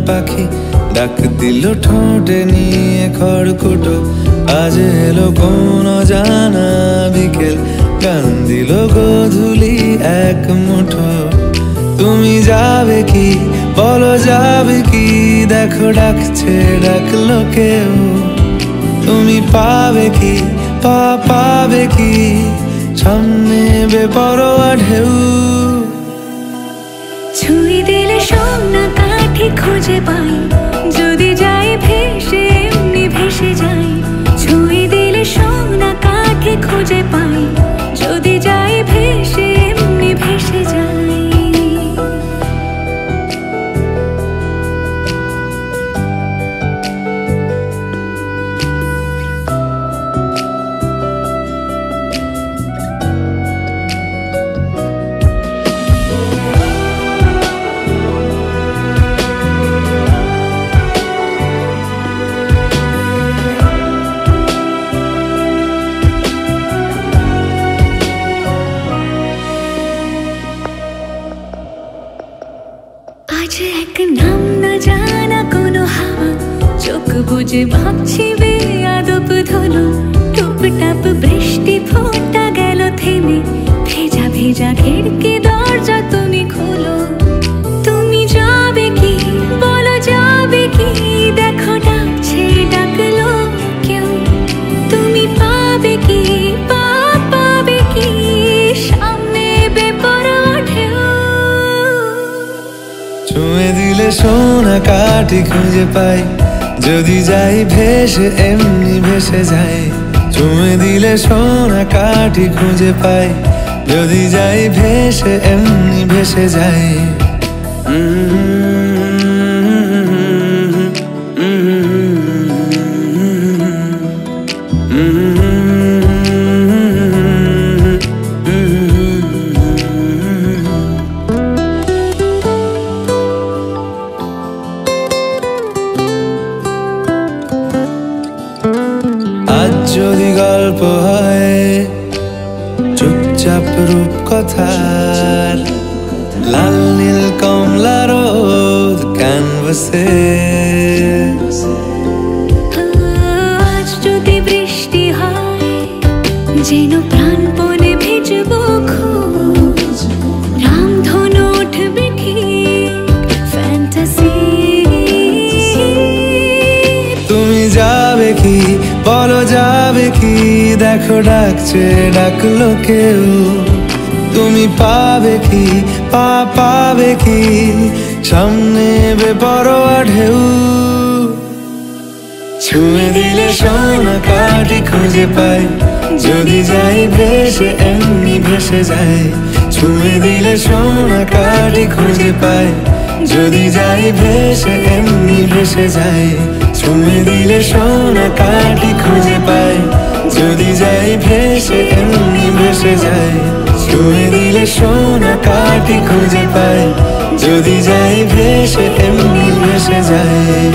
পাখি ডাক দিল ঠোঁটে নিয়ে খড়কুটো। আজ এলো কোন জানা বিকেল, গান দিল গোধূলি এক মুঠো। তুমি যাবে কি বলো যাবে কি, দেখো ডাকছে ডাকলো কেউ। তুমি পাবে কি পাবে কি, সামনে বেপরোয়া ঢেউ। ছুঁয়ে দিলে সোনা কাঠি খুঁজে পাই, যদি যাই ভেসে এমনি ভেসে যাই। ছুঁয়ে দিলে সোনা কাঠি খুঁজে পাই, যদি যাই ভেসে এমনি ভেসে যাই। আজ এক নাম না জানা কোনো হাওয়া, চোখ বুঝে ভাবছি বেয়াদব ধুলো। টুপটাপ বৃষ্টি ফোঁটা গেল থেমে, ভেজা ভেজা খিড়কি দরজা তুমি খোলো। তুমি যাবে কি বলো যাবে কি, দেখো ডাকছে ডাকলো কেউ। তুমি পাবে কি পাবে কি, সামনে বেপরোয়া ঢেউ। ছুঁয়ে দিলে সোনা কাঠি খুঁজে পাই, যদি যাই ভেসে এমনি ভেসে যাই। ছুঁয়ে দিলে সোনা কাঠি খুঁজে পাই, যদি যাই ভেসে এমনি ভেসে যাই। আজ যদি গল্প হয় চুপচাপ রূপকথার, লাল নীল কমলা রোদ ক্যানভাসে। আজ যদি বৃষ্টি হয় যেন প্রাণপণে ভিজবো খুব, রামধনু উঠবে ঠিক ফ্যান্টাসি। তুমি যাবে কি বলো যাবে কি, দেখো ডাকছে ডাকলো কেউ। তুমি পাবে কি পাবে কি, সামনে বেপরোয়া ঢেউ। ছুঁয়ে দিলে সোনা কাঠি খুঁজে পাই, যদি যাই ভেসে এমনি ভেসে যাই। ছুঁয়ে দিলে সোনা কাঠি খুঁজে পাই, যদি যাই ভেসে এমনি ভেসে যাই। ছুঁয়ে দিলে সোনা কাঠি খুঁজে পাই, যদি যাই ভেসে এমনি ভেসে যাই। ছুঁয়ে দিলে সোনা কাঠি খুঁজে পাই, যদি যাই ভেসে এমনি ভেসে যাই।